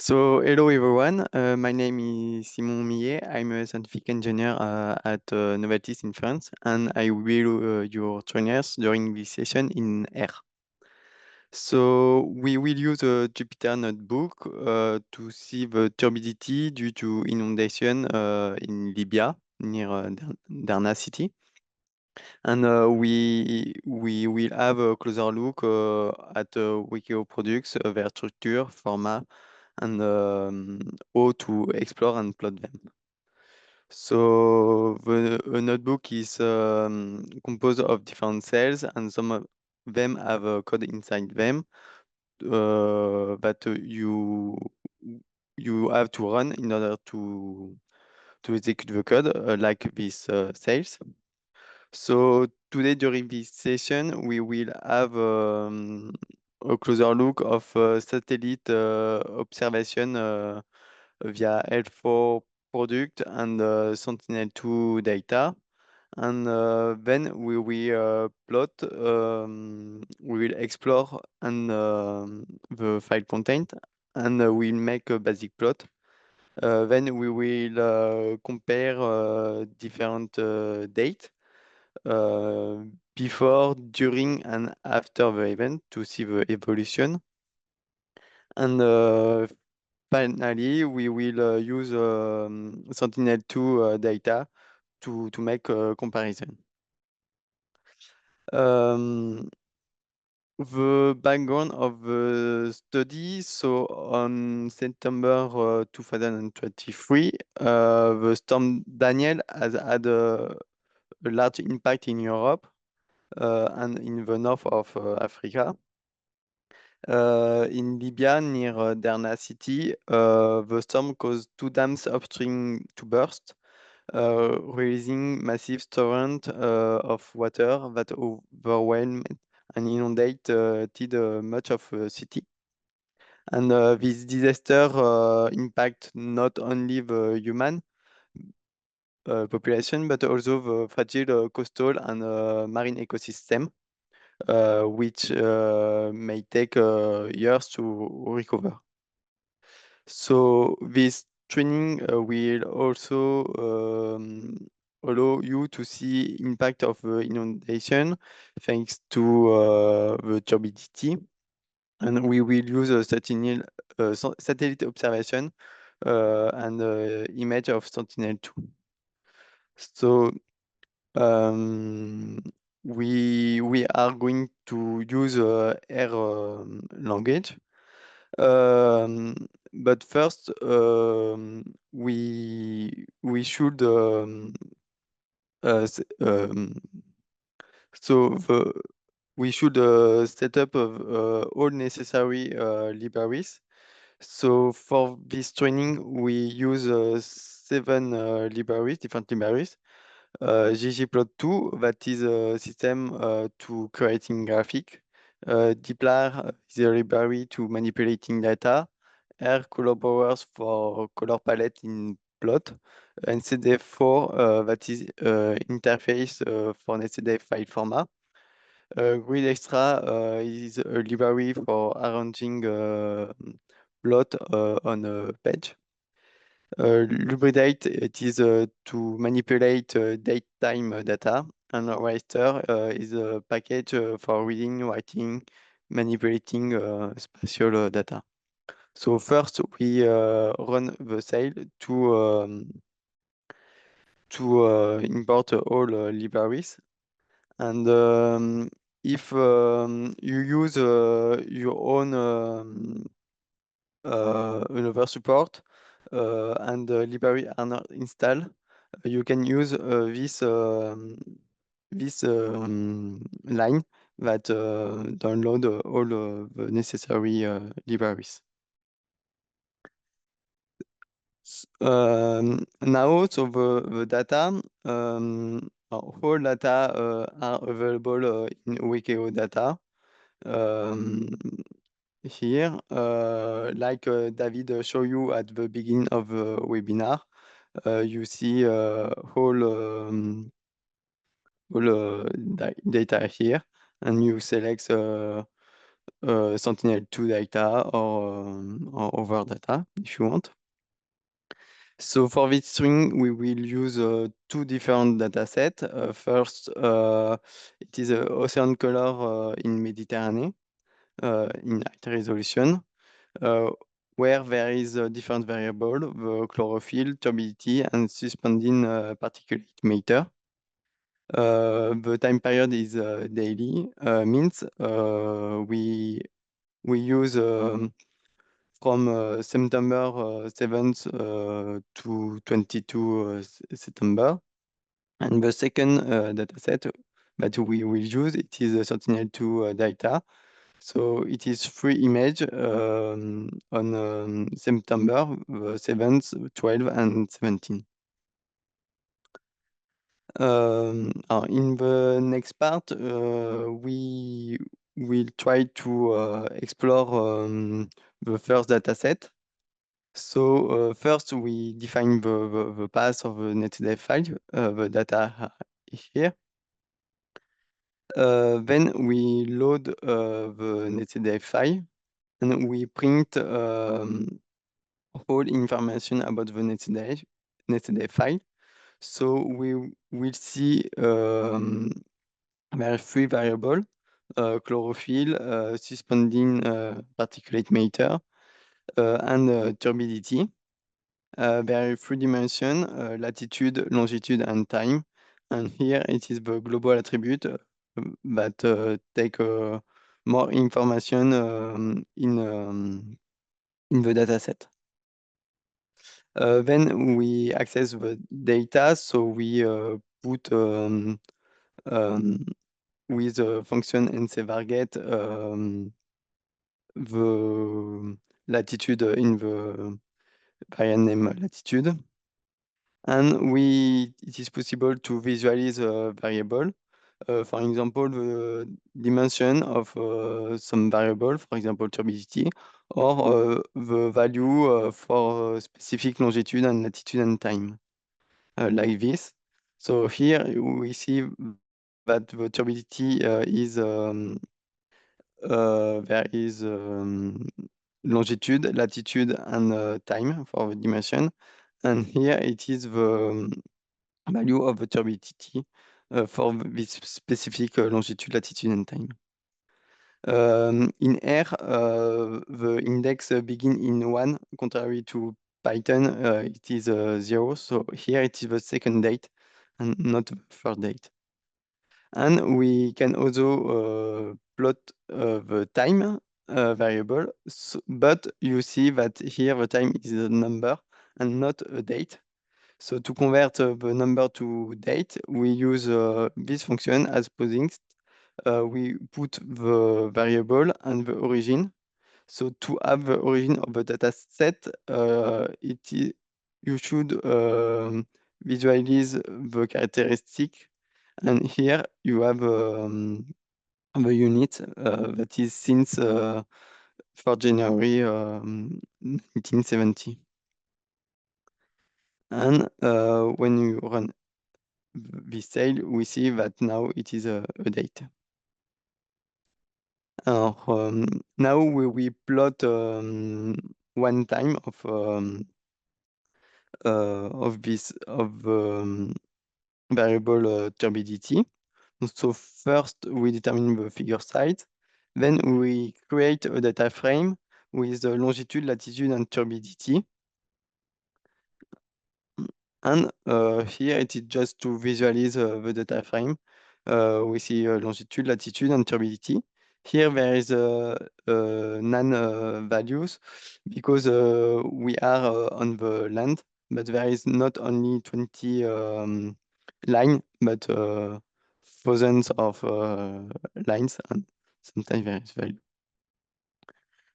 Hello everyone. My name is Simon Millet. I'm a scientific engineer at Novartis in France, and I will be your trainers during this session in R. So we will use a Jupyter notebook to see the turbidity due to inundation in Libya near Derna city, and we will have a closer look at Wikio products, their structure, format, and how to explore and plot them. So a notebook is composed of different cells, and some of them have a code inside them that you have to run in order to execute the code, like these cells. So today during this session, we will have a closer look of satellite observation via L4 product and Sentinel-2 data. And then we will plot, we will explore and the file content, and we'll make a basic plot. Then we will compare different dates uh, before, during, and after the event to see the evolution. And finally, we will use Sentinel-2 data to make a comparison. Um, the background of the study, so on September 2023, the storm Daniel has had a large impact in Europe and in the north of Africa. In Libya, near Derna city, the storm caused two dams upstream to burst, releasing massive torrent of water that overwhelmed and inundated much of the city. And this disaster impact not only the human population, but also the fragile coastal and marine ecosystem, which may take years to recover. So this training will also allow you to see impact of the inundation thanks to the turbidity, and we will use a satellite observation and image of Sentinel-2. So um, we are going to use R language. Um, but first, we should uh, s- um, so the, we should set up all necessary libraries. So for this training, we use seven libraries, different libraries. ggplot2, that is a system to creating graphic. Dplyr is a library to manipulating data. R collaborers for color palette in plot. And CDF4, that is interface for SCDF file format. Grid Extra is a library for arranging plot on a page. Lubridate, it is to manipulate date time data, and Raster is a package for reading, writing, manipulating spatial data. So first, we run the sale to import all libraries, and if you use your own another support and the library are not installed, you can use this line that download all the necessary libraries. Now, so the data, all data are available in Wikio data. Um, Here, like David showed you at the beginning of the webinar, you see all data here, and you select Sentinel-2 data or over data if you want. So for this string, we will use two different data sets. First, it is a ocean color in Mediterranean in high resolution, uh, where there is a different variable, the chlorophyll, turbidity, and suspending particulate matter. The time period is daily, means we use from September 7th to 22 September. And the second data set that we will use, it is a Sentinel-2 data. So it is three image on September 7th, 12, and 17. In the next part, we will try to explore the first data set. So first we define the path of the netdef file, the data here. Then we load the netdef file and we print all information about the netdef file. So we will see there are three variables, chlorophyll, suspending particulate matter, and turbidity. There are three dimensions, latitude, longitude, and time. And here it is the global attribute that take more information in the dataset. Then we access the data, so we put with the function ncvarget the latitude in the variable name latitude. And it is possible to visualize a variable. For example, the dimension of some variable, for example, turbidity, or the value for specific longitude and latitude and time, like this. So here we see that the turbidity is there is longitude, latitude, and time for the dimension. And here it is the value of the turbidity for this specific longitude, latitude, and time. In R, the index begin in 1, contrary to Python, it is 0. So here it is the second date and not the third date. And we can also plot the time variable, but you see that here the time is a number and not a date. So to convert the number to date, we use this function as posing. We put the variable and the origin. So to have the origin of the data set, you should visualize the characteristic. And here you have the unit that is since 4 January 1970. And when you run this tail, we see that now it is a date. Now we plot one time of this variable turbidity. So first we determine the figure size, then we create a data frame with the longitude, latitude, and turbidity. And here it is just to visualize the data frame. We see longitude, latitude, and turbidity. Here there is none values because we are on the land, but there is not only 20 line, but thousands of lines, and sometimes there is value.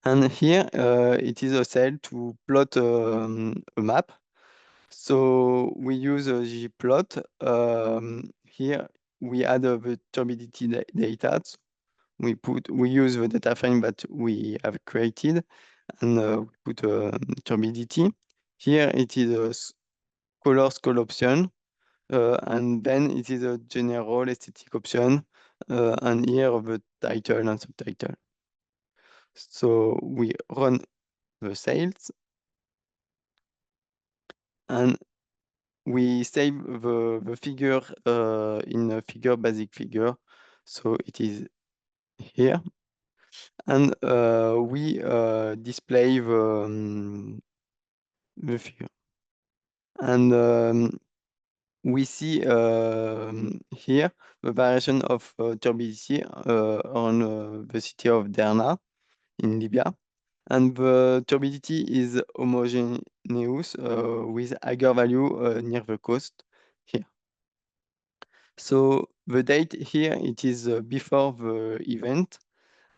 And here it is a cell to plot a map. So we use a ggplot. Here we add the turbidity data. So we use the data frame that we have created, and we put turbidity. Here it is a color scale option, and then it is a general aesthetic option, and here the title and subtitle. So we run the sales and we save the figure in a figure basic figure. So it is here. And we display the figure. And we see here the variation of turbidity on the city of Derna in Libya. And the turbidity is homogeneous with higher value near the coast here. So the date here, it is before the event.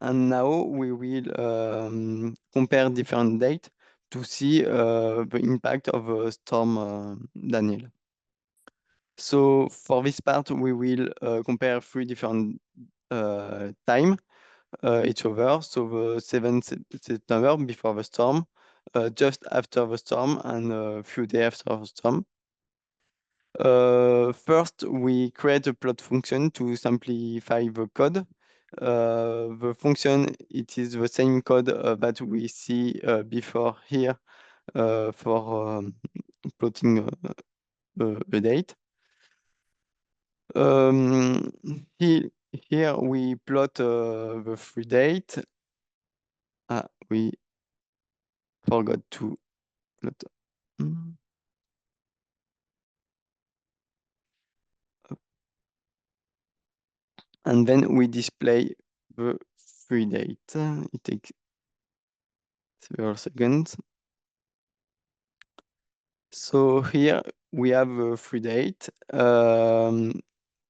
And now we will compare different dates to see the impact of Storm Daniel. So for this part, we will compare three different time each other. So the 7th September before the storm, just after the storm, and a few days after the storm. First, we create a plot function to simplify the code. The function, it is the same code that we see before here for plotting the date. Here we plot the free date. We forgot to plot. And then we display the free date. It takes several seconds. So here we have a free date.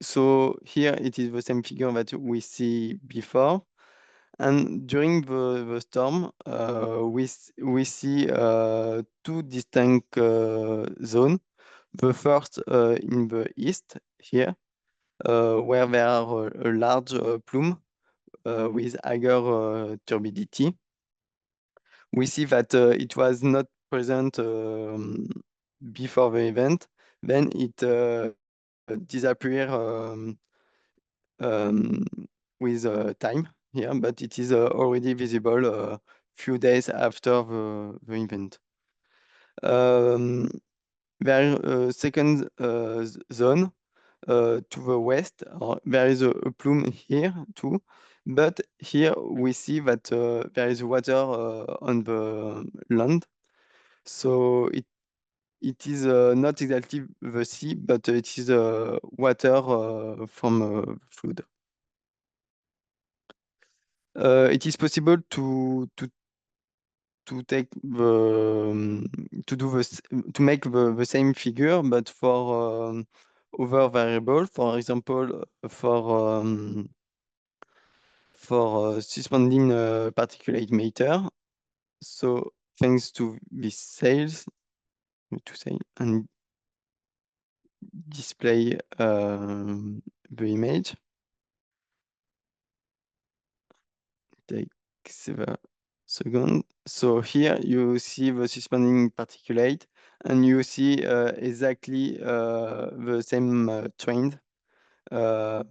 So here it is the same figure that we see before. And during the storm, we see two distinct zones. The first in the east here, where there are a large plume with higher turbidity. We see that it was not present before the event. Then it disappear um, with time here, but it is already visible a few days after the event. There is a second zone to the west. There is a plume here too, but here we see that there is water on the land. So it is not exactly the sea, but it is water from flood. It is possible to take the to do this to make the same figure, but for other variable. For example, for suspending particulate matter. So thanks to this sales to say and display the image. Take several seconds. So here you see the suspending particulate, and you see exactly the same trend. There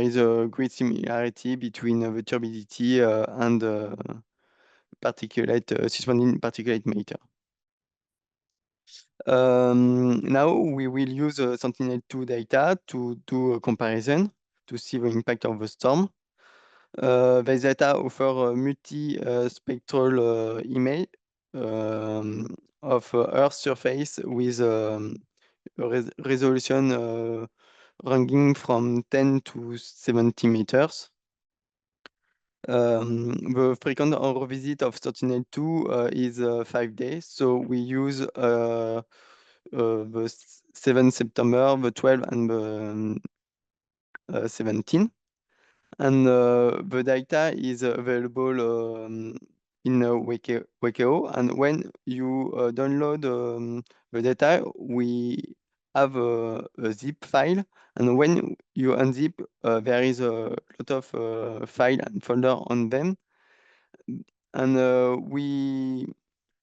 is a great similarity between the turbidity and particulate suspending particulate matter. Now we will use Sentinel-2 data to do a comparison to see the impact of the storm. The data offer a multi-spectral image of Earth's surface with resolution ranging from 10 to 70 meters. The frequent revisit of Sentinel-2 is 5 days, so we use the 7th September, the 12th, and the 17th. And the data is available in Wakeo. And when you download the data, we have a zip file. And when you unzip, there is a lot of file and folder on them. And we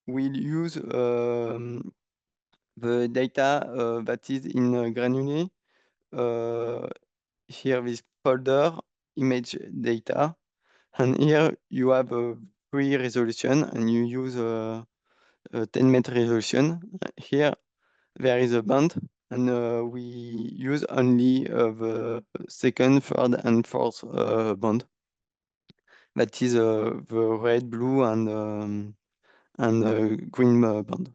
will use the data that is in Granule. Here, this folder image data. And here you have a free resolution and you use a 10-meter resolution. Here there is a band and we use only the second, third and fourth band. That is the red, blue and green band.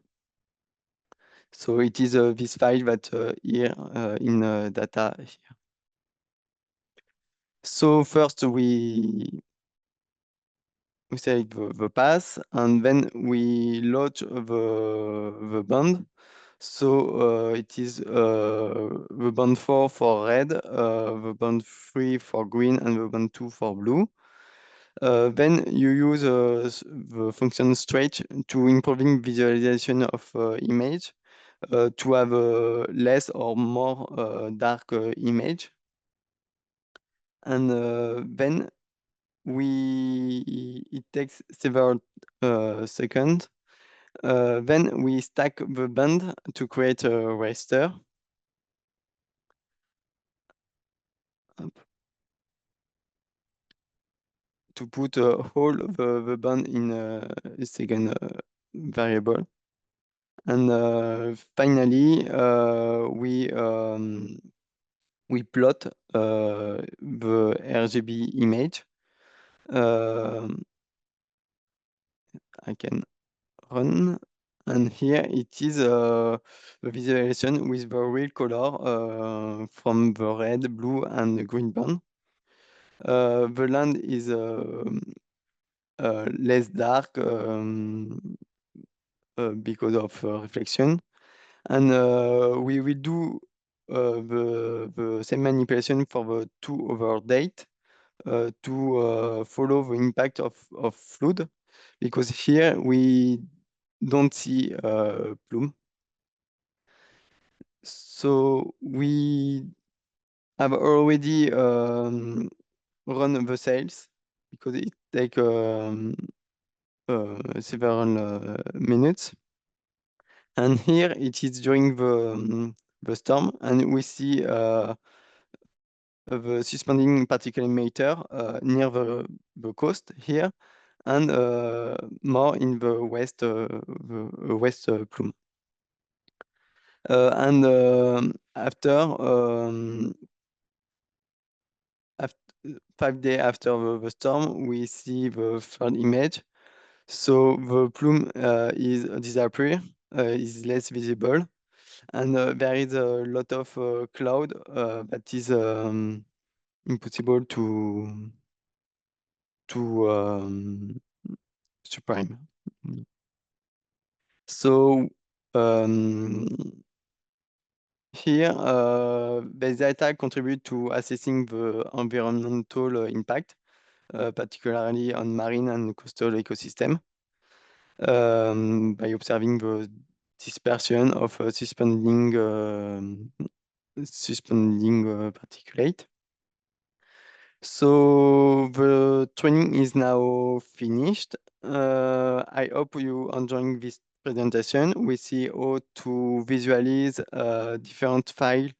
So it is this file that here in data here. So first we select the path and then we load the band. So it is the band 4 for red, the band 3 for green, and the band 2 for blue. Then you use the function stretch to improving visualization of image to have a less or more dark image. And then it takes several seconds. Then we stack the band to create a raster. To put all the band in a second variable. And finally, we plot the RGB image. I can run, and here it is the visualization with the real color from the red, blue, and green band. The land is less dark because of reflection. And we will do the same manipulation for the 2 over date to follow the impact of flood, because here we don't see plume. So we have already run the sales because it takes several minutes. And here it is during the storm, and we see the suspending particle emitter near the coast here, and more in the west plume. And after 5 days after the storm, we see the third image. So the plume is disappear, is less visible, and there is a lot of cloud that is impossible to supprime. So here the data contribute to assessing the environmental impact, particularly on marine and coastal ecosystem, by observing the dispersion of suspending particulate. So the training is now finished. I hope you enjoying this presentation. We see how to visualize different files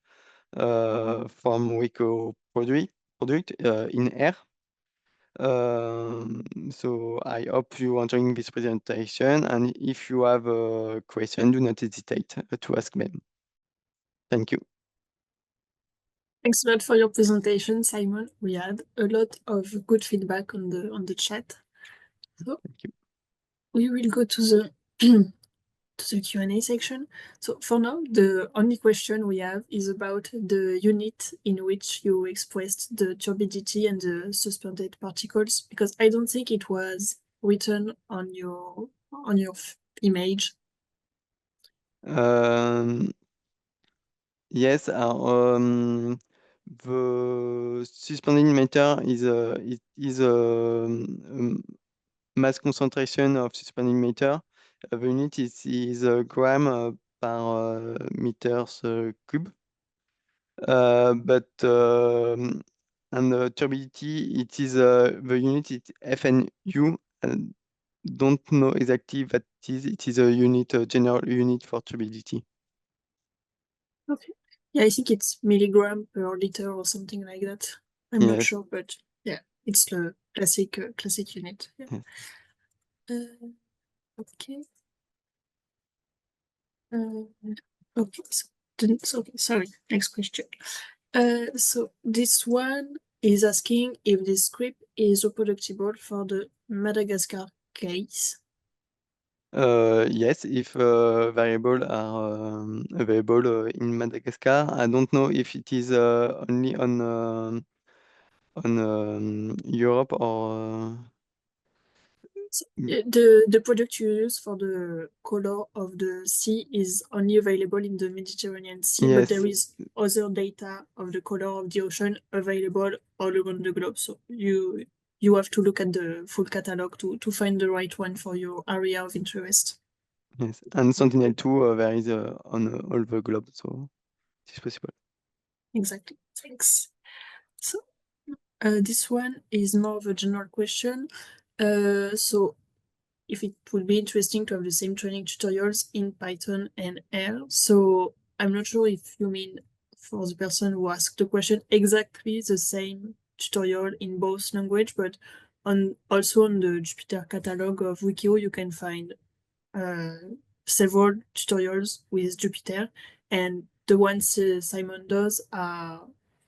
from Wiko product in R. So I hope you enjoying this presentation, and if you have a question, do not hesitate to ask them. Thank you. Thanks a lot for your presentation, Simon. We had a lot of good feedback on the chat. So Thank you. we will go to the to the Q&A section. So for now, the only question we have is about the unit in which you expressed the turbidity and the suspended particles, because I don't think it was written on your image. Yes, the suspended emitter is a mass concentration of suspended emitter. The unit is a gram per meters cube. But and the turbidity, it is the unit is FNU. Don't know exactly what it is. It is a unit, a general unit for turbidity. Okay. Yeah, I think it's milligram per liter or something like that. I'm not Yes. sure, but yeah, it's the classic unit. Yeah. Yes. Okay. Okay. Okay. Sorry. Next question. So this one is asking if this script is reproducible for the Madagascar case. Yes, if variables are available in Madagascar. I don't know if it is only on Europe or So, mm, the product you use for the color of the sea is only available in the Mediterranean Sea, but there yes, is other data of the color of the ocean available all around the globe. So you have to look at the full catalog to find the right one for your area of interest. yes, and Sentinel-2 varies on all the globe, so it's possible. Exactly. Thanks. So this one is more of a general question. So if it would be interesting to have the same training tutorials in Python and R. So I'm not sure if you mean for the person who asked the question exactly the same tutorial in both language, but also on the Jupyter catalog of Wikio, you can find several tutorials with Jupyter, and the ones Simon does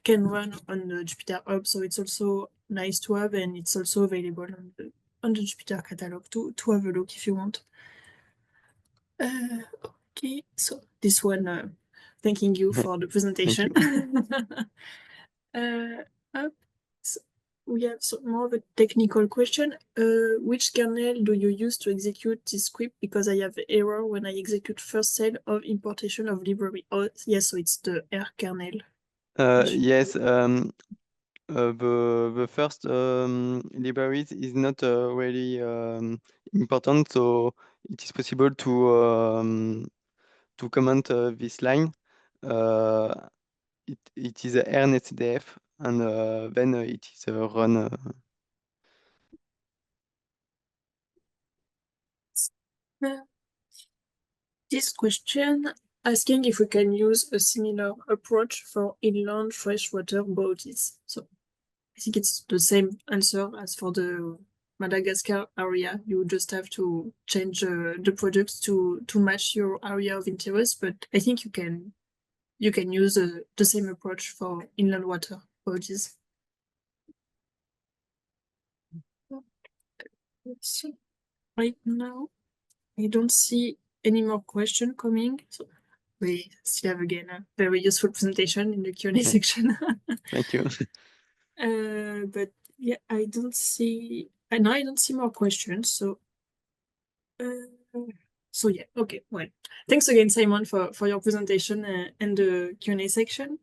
can run on the Jupyter Hub, so it's also nice to have, and it's also available on the Jupyter catalog to have a look if you want. Okay, so this one, thanking you for the presentation. Up. So we have more of a technical question. Which kernel do you use to execute this script? Because I have error when I execute first cell of importation of library. Oh, yes, so it's the R kernel. Yes, the first libraries is not really important, so it is possible to comment this line. It is a RNetCDF, and then it is run. This question asking if we can use a similar approach for inland freshwater bodies. So I think it's the same answer as for the Madagascar area. You just have to change the products to match your area of interest, but I think you can use the same approach for inland water bodies. So right now, I don't see any more question coming. So we still have again a very useful presentation in the Q&A section. Thank you. But yeah, I don't see. And I don't see more questions. So yeah, okay. Well, thanks again, Simon, for your presentation and the Q&A section.